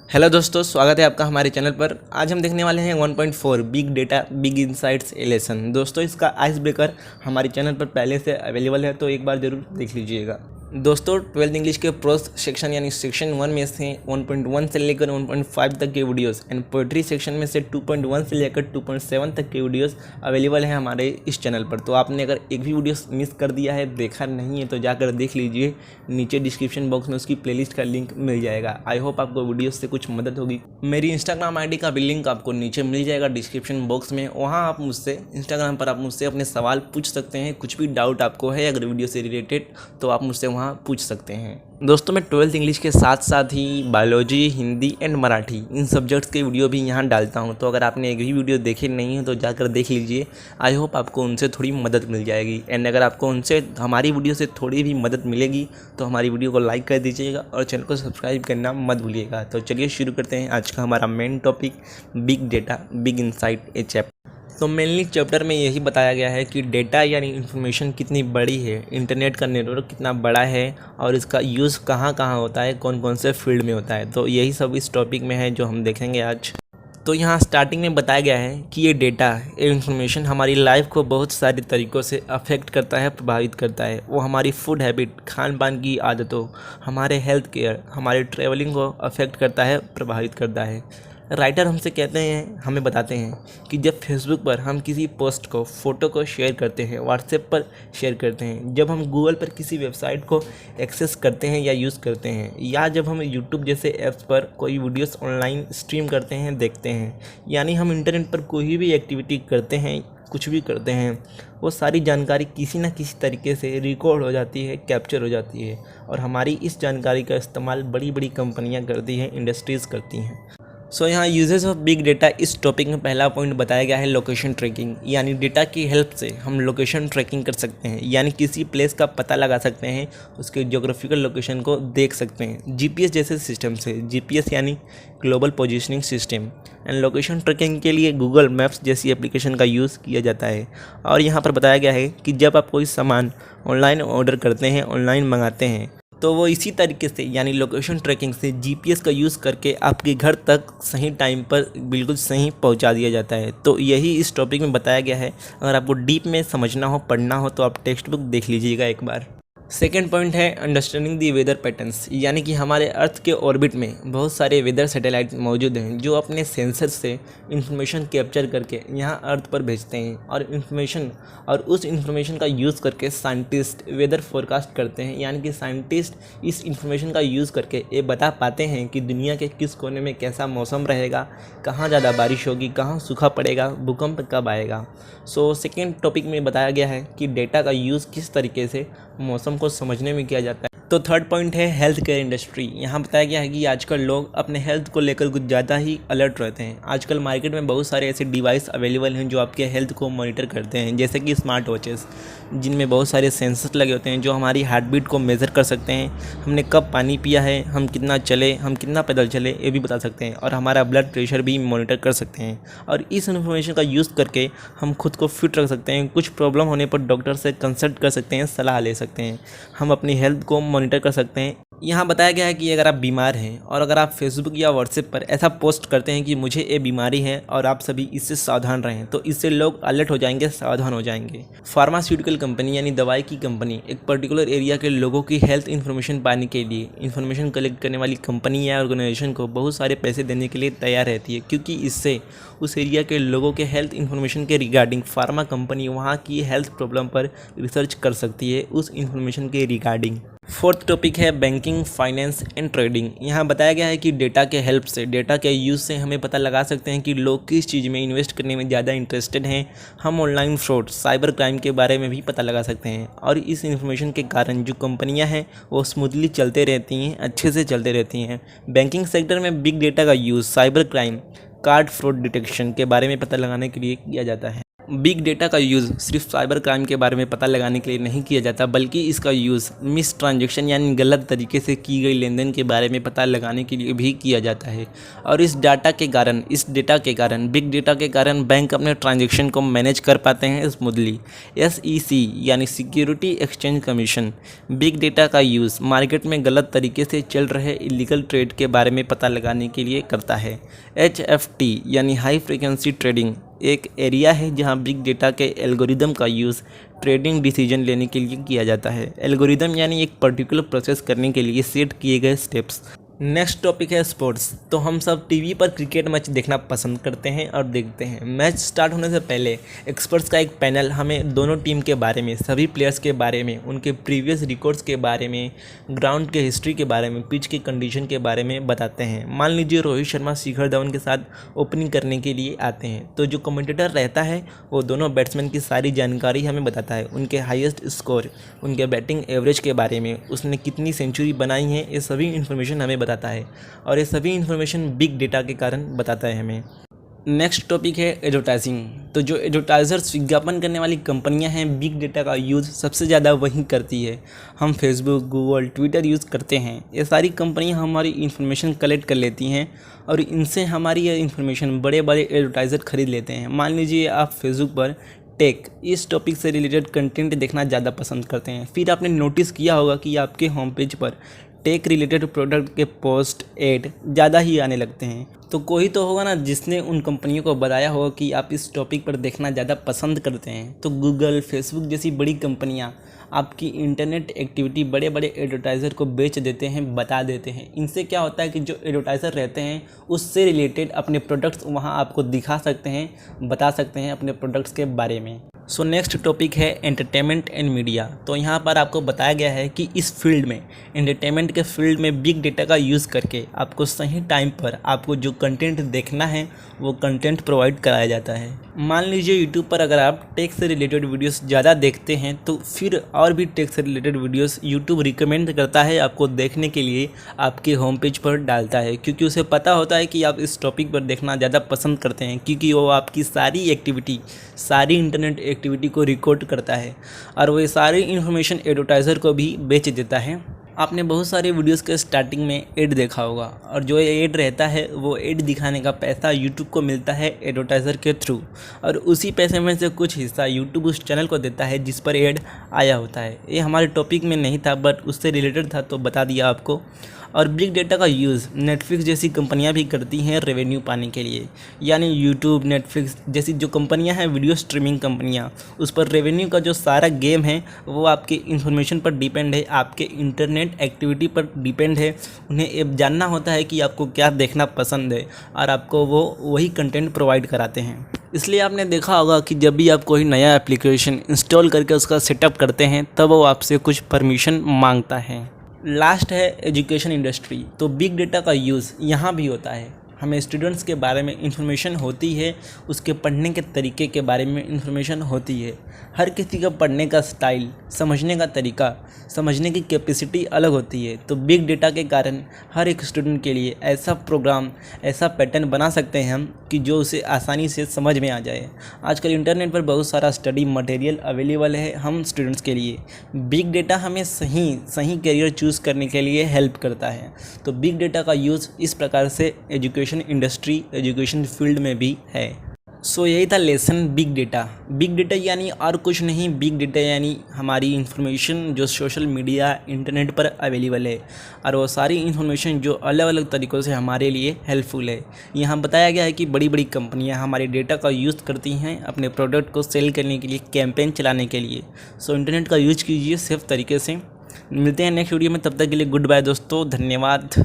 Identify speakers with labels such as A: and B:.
A: Hello दोस्तों, स्वागत है आपका हमारे चैनल पर। आज हम देखने वाले हैं 1.4 बिग डेटा बिग इंसाइट्स ए लेसन। दोस्तों, इसका आइस ब्रेकर हमारे चैनल पर पहले से अवेलेबल है, तो एक बार ज़रूर देख लीजिएगा। दोस्तों, 12th इंग्लिश के प्रोस सेक्शन यानी सेक्शन 1 में से 1.1 से लेकर 1.5 तक के वीडियोस एंड पोइट्री सेक्शन में से 2.1 से लेकर 2.7 तक के वीडियोस अवेलेबल हैं हमारे इस चैनल पर। तो आपने अगर एक भी वीडियोस मिस कर दिया है, देखा नहीं है, तो जाकर देख लीजिए। नीचे डिस्क्रिप्शन बॉक्स में उसकी प्लेलिस्ट का लिंक मिल जाएगा। आई होप आपको वीडियोस से कुछ मदद होगी। मेरी इंस्टाग्राम आईडी का भी लिंक आपको नीचे मिल जाएगा डिस्क्रिप्शन बॉक्स में। वहाँ आप मुझसे इंस्टाग्राम पर आप मुझसे अपने सवाल पूछ सकते हैं। कुछ भी डाउट आपको है अगर वीडियो से रिलेटेड, तो आप मुझसे वहाँ पूछ सकते हैं। दोस्तों, मैं 12th इंग्लिश के साथ साथ ही बायोलॉजी, हिंदी एंड मराठी इन सब्जेक्ट्स के वीडियो भी यहाँ डालता हूँ। तो अगर आपने एक भी वीडियो देखे नहीं है तो जाकर देख लीजिए। आई होप आपको उनसे थोड़ी मदद मिल जाएगी। एंड अगर आपको उनसे हमारी वीडियो से थोड़ी भी मदद मिलेगी तो हमारी वीडियो को लाइक कर दीजिएगा और चैनल को सब्सक्राइब करना मत भूलिएगा। तो चलिए शुरू करते हैं आज का हमारा main topic, big data big insight a chapter. तो मेनली चैप्टर में यही बताया गया है कि डेटा यानी इन्फॉर्मेशन कितनी बड़ी है, इंटरनेट का नेटवर्क कितना बड़ा है और इसका यूज़ कहाँ कहाँ होता है, कौन कौन से फील्ड में होता है। तो यही सब इस टॉपिक में है जो हम देखेंगे आज। तो यहाँ स्टार्टिंग में बताया गया है कि ये डेटा, ये इन्फॉर्मेशन हमारी लाइफ को बहुत सारे तरीक़ों से अफेक्ट करता है, प्रभावित करता है। वो हमारी फूड हैबिट, खान पान की आदतों, हमारे हेल्थ केयर, हमारे ट्रैवलिंग को अफेक्ट करता है, प्रभावित करता है। राइटर हमसे कहते हैं, हमें बताते हैं कि जब फेसबुक पर हम किसी पोस्ट को, फ़ोटो को शेयर करते हैं, व्हाट्सएप पर शेयर करते हैं, जब हम गूगल पर किसी वेबसाइट को एक्सेस करते हैं या यूज़ करते हैं, या जब हम यूट्यूब जैसे ऐप्स पर कोई वीडियोस ऑनलाइन स्ट्रीम करते हैं, देखते हैं, यानी हम इंटरनेट पर कोई भी एक्टिविटी करते हैं, कुछ भी करते हैं, वो सारी जानकारी किसी न किसी तरीके से रिकॉर्ड हो जाती है, कैप्चर हो जाती है और हमारी इस जानकारी का इस्तेमाल बड़ी बड़ी कंपनियाँ करती हैं, इंडस्ट्रीज़ करती हैं। सो यहाँ यूजेस ऑफ बिग डेटा इस टॉपिक में पहला पॉइंट बताया गया है लोकेशन ट्रैकिंग, यानी डेटा की हेल्प से हम लोकेशन ट्रैकिंग कर सकते हैं, यानी किसी प्लेस का पता लगा सकते हैं, उसके ज्योग्राफिकल लोकेशन को देख सकते हैं जीपीएस जैसे सिस्टम से। जीपीएस यानी global positioning system. And location tracking के लिए गूगल मैप्स जैसी एप्लीकेशन का यूज़ किया जाता है। और यहाँ पर बताया गया है कि जब आप कोई सामान ऑनलाइन ऑर्डर करते हैं, ऑनलाइन मंगाते हैं, तो वो इसी तरीके से यानी लोकेशन ट्रैकिंग से जीपीएस का यूज़ करके आपके घर तक सही टाइम पर बिल्कुल सही पहुंचा दिया जाता है। तो यही इस टॉपिक में बताया गया है। अगर आपको डीप में समझना हो, पढ़ना हो, तो आप टेक्स्ट बुक देख लीजिएगा एक बार। सेकेंड पॉइंट है अंडरस्टैंडिंग दी वेदर पैटर्न्स, यानी कि हमारे अर्थ के ऑर्बिट में बहुत सारे वेदर सैटेलाइट मौजूद हैं जो अपने सेंसर से इंफॉर्मेशन कैप्चर करके यहाँ अर्थ पर भेजते हैं और उस इंफॉर्मेशन का यूज़ करके साइंटिस्ट वेदर फोरकास्ट करते हैं। यानी कि साइंटिस्ट इस इंफॉर्मेशन का यूज़ करके ये बता पाते हैं कि दुनिया के किस कोने में कैसा मौसम रहेगा, कहाँ ज़्यादा बारिश होगी, कहाँ सूखा पड़ेगा, भूकंप कब आएगा। सो सेकेंड टॉपिक में बताया गया है कि डेटा का यूज़ किस तरीके से मौसम को समझने में किया जाता है। तो थर्ड पॉइंट है हेल्थ केयर इंडस्ट्री। यहाँ बताया गया है कि आजकल लोग अपने हेल्थ को लेकर कुछ ज़्यादा ही अलर्ट रहते हैं। आजकल मार्केट में बहुत सारे ऐसे डिवाइस अवेलेबल हैं जो आपके हेल्थ को मॉनिटर करते हैं, जैसे कि स्मार्ट वॉचेस, जिनमें बहुत सारे सेंसर्स लगे होते हैं जो हमारी हार्ट बीट को मेज़र कर सकते हैं, हमने कब पानी पिया है, हम कितना चले, हम कितना पैदल चले, ये भी बता सकते हैं, और हमारा ब्लड प्रेशर भी मॉनिटर कर सकते हैं। और इस इन्फॉर्मेशन का यूज़ करके हम खुद को फिट रख सकते हैं। कुछ प्रॉब्लम होने पर डॉक्टर से कंसल्ट कर सकते हैं, सलाह ले सकते हैं, हम अपनी हेल्थ को मॉनिटर कर सकते हैं। यहाँ बताया गया है कि अगर आप बीमार हैं और अगर आप फेसबुक या व्हाट्सएप पर ऐसा पोस्ट करते हैं कि मुझे ये बीमारी है और आप सभी इससे सावधान रहें, तो इससे लोग अलर्ट हो जाएंगे, सावधान हो जाएंगे। फार्मास्यूटिकल कंपनी यानी दवाई की कंपनी एक पर्टिकुलर एरिया के लोगों की हेल्थ इन्फॉर्मेशन पाने के लिए इन्फॉर्मेशन कलेक्ट करने वाली कंपनी या ऑर्गेनाइजेशन को बहुत सारे पैसे देने के लिए तैयार रहती है, क्योंकि इससे उस एरिया के लोगों के हेल्थ इन्फॉर्मेशन के रिगार्डिंग फार्मा कंपनी वहाँ की हेल्थ प्रॉब्लम पर रिसर्च कर सकती है उस इन्फॉर्मेशन के रिगार्डिंग। फोर्थ टॉपिक है बैंकिंग, फाइनेंस एंड ट्रेडिंग। यहाँ बताया गया है कि डेटा के हेल्प से, डेटा के यूज़ से हमें पता लगा सकते हैं कि लोग किस चीज़ में इन्वेस्ट करने में ज़्यादा इंटरेस्टेड हैं। हम ऑनलाइन फ्रॉड, साइबर क्राइम के बारे में भी पता लगा सकते हैं। और इस इन्फॉर्मेशन के कारण जो कंपनियाँ हैं वो स्मूथली चलते रहती हैं, अच्छे से चलते रहती हैं। बैंकिंग सेक्टर में बिग डेटा का use cyber crime, card fraud detection के बारे में पता लगाने के लिए किया जाता है। बिग डेटा का यूज़ सिर्फ साइबर क्राइम के बारे में पता लगाने के लिए नहीं किया जाता, बल्कि इसका यूज़ मिस ट्रांजैक्शन यानी गलत तरीके से की गई लेन देन के बारे में पता लगाने के लिए भी किया जाता है। और इस डेटा के कारण बिग डेटा के कारण बैंक अपने ट्रांजैक्शन को मैनेज कर पाते हैं स्मूथली। SEC यानी security exchange commission big data का यूज़ मार्केट में गलत तरीके से चल रहे इलीगल ट्रेड के बारे में पता लगाने के लिए करता है। HFT यानी हाई फ्रीक्वेंसी ट्रेडिंग एक एरिया है जहां बिग डेटा के एल्गोरिदम का यूज़ ट्रेडिंग डिसीजन लेने के लिए किया जाता है। एल्गोरिदम यानी एक पर्टिकुलर प्रोसेस करने के लिए सेट किए गए स्टेप्स। नेक्स्ट टॉपिक है स्पोर्ट्स। तो हम सब टीवी पर क्रिकेट मैच देखना पसंद करते हैं और देखते हैं। मैच स्टार्ट होने से पहले एक्सपर्ट्स का एक पैनल हमें दोनों टीम के बारे में, सभी प्लेयर्स के बारे में, उनके प्रीवियस रिकॉर्ड्स के बारे में, ग्राउंड के हिस्ट्री के बारे में, पिच की कंडीशन के बारे में बताते हैं। मान लीजिए रोहित शर्मा शिखर धवन के साथ ओपनिंग करने के लिए आते हैं, तो जो कमेंटेटर रहता है वो दोनों बैट्समैन की सारी जानकारी हमें बताता है। उनके हाईएस्ट स्कोर, उनके बैटिंग एवरेज के बारे में, उसने कितनी सेंचुरी बनाई है, ये सभी इन्फॉर्मेशन हमें बताता है। और ये सभी इन्फॉर्मेशन बिग डेटा के कारण बताता है हमें। नेक्स्ट टॉपिक है एडवर्टाइजिंग। तो जो एडवर्टाइजर्स विज्ञापन करने वाली कंपनियां हैं, बिग डेटा का यूज़ सबसे ज़्यादा वही करती है। हम फेसबुक, गूगल, ट्विटर यूज़ करते हैं। ये सारी कंपनियां हमारी इन्फॉर्मेशन कलेक्ट कर लेती हैं और इनसे हमारी ये इन्फॉर्मेशन बड़े बड़े एडवर्टाइज़र खरीद लेते हैं। मान लीजिए आप फेसबुक पर टेक इस टॉपिक से रिलेटेड कंटेंट देखना ज़्यादा पसंद करते हैं, फिर आपने नोटिस किया होगा कि आपके होम पेज पर टेक रिलेटेड प्रोडक्ट के पोस्ट ऐड ज़्यादा ही आने लगते हैं। तो कोई तो होगा ना जिसने उन कंपनियों को बताया होगा कि आप इस टॉपिक पर देखना ज़्यादा पसंद करते हैं। तो गूगल, फेसबुक जैसी बड़ी कंपनियां आपकी इंटरनेट एक्टिविटी बड़े बड़े एडवर्टाइज़र को बेच देते हैं, बता देते हैं। इनसे क्या होता है कि जो एडवर्टाइज़र रहते हैं उससे रिलेटेड अपने प्रोडक्ट्स वहां आपको दिखा सकते हैं, बता सकते हैं अपने प्रोडक्ट्स के बारे में। सो नेक्स्ट टॉपिक है एंटरटेनमेंट एंड मीडिया। तो यहाँ पर आपको बताया गया है कि इस फील्ड में, एंटरटेनमेंट के फील्ड में बिग डेटा का यूज़ करके आपको सही टाइम पर आपको जो कंटेंट देखना है वो कंटेंट प्रोवाइड कराया जाता है। मान लीजिए यूट्यूब पर अगर आप टेक से रिलेटेड वीडियोस ज़्यादा देखते हैं तो फिर और भी टेक से रिलेटेड वीडियोस यूट्यूब रिकमेंड करता है आपको देखने के लिए, आपके होम पेज पर डालता है, क्योंकि उसे पता होता है कि आप इस टॉपिक पर देखना ज़्यादा पसंद करते हैं, क्योंकि वो आपकी सारी एक्टिविटी, सारी इंटरनेट एक्टिविटी को रिकॉर्ड करता है और वो सारी इन्फॉर्मेशन एडवर्टाइज़र को भी बेच देता है। आपने बहुत सारे वीडियोस के स्टार्टिंग में ऐड देखा होगा और जो ऐड रहता है वो ऐड दिखाने का पैसा यूट्यूब को मिलता है एडवर्टाइज़र के थ्रू, और उसी पैसे में से कुछ हिस्सा यूट्यूब उस चैनल को देता है जिस पर ऐड आया होता है। ये हमारे टॉपिक में नहीं था बट उससे रिलेटेड था तो बता दिया आपको। और बिग डेटा का यूज़ नेटफ्लिक्स जैसी कंपनियां भी करती हैं रेवेन्यू पाने के लिए, यानी यूट्यूब, नेटफ्लिक्स जैसी जो कंपनियां हैं वीडियो स्ट्रीमिंग कंपनियां, उस पर रेवेन्यू का जो सारा गेम है वो आपके इन्फॉर्मेशन पर डिपेंड है, आपके इंटरनेट एक्टिविटी पर डिपेंड है। उन्हें ये जानना होता है कि आपको क्या देखना पसंद है और आपको वो वही कंटेंट प्रोवाइड कराते हैं। इसलिए आपने देखा होगा कि जब भी आप कोई नया एप्लीकेशन इंस्टॉल करके उसका सेटअप करते हैं तब वो आपसे कुछ परमिशन मांगता है। लास्ट है एजुकेशन इंडस्ट्री। तो बिग डेटा का यूज़ यहाँ भी होता है। हमें स्टूडेंट्स के बारे में इंफॉर्मेशन होती है, उसके पढ़ने के तरीके के बारे में इंफॉर्मेशन होती है। हर किसी का पढ़ने का स्टाइल, समझने का तरीका, समझने की कैपेसिटी अलग होती है। तो बिग डेटा के कारण हर एक स्टूडेंट के लिए ऐसा प्रोग्राम, ऐसा पैटर्न बना सकते हैं हम कि जो उसे आसानी से समझ में आ जाए। आजकल इंटरनेट पर बहुत सारा स्टडी मटेरियल अवेलेबल है हम स्टूडेंट्स के लिए। बिग डेटा हमें सही करियर चूज़ करने के लिए हेल्प करता है। तो बिग डेटा का यूज़ इस प्रकार से एजुकेशन इंडस्ट्री, एजुकेशन फील्ड में भी है। सो यही था lesson big data. Big data यानी और कुछ नहीं, बिग डेटा यानी हमारी इन्फॉर्मेशन जो सोशल मीडिया, इंटरनेट पर अवेलेबल है और वो सारी इन्फॉर्मेशन जो अलग अलग तरीक़ों से हमारे लिए हेल्पफुल है। यहाँ बताया गया है कि बड़ी बड़ी कंपनियाँ हमारे डेटा का यूज़ करती हैं अपने प्रोडक्ट को सेल करने के लिए, कैंपेन चलाने के लिए। सो इंटरनेट का यूज कीजिए सेफ तरीके से। मिलते हैं नेक्स्ट वीडियो में, तब तक के लिए गुड बाय दोस्तों, धन्यवाद।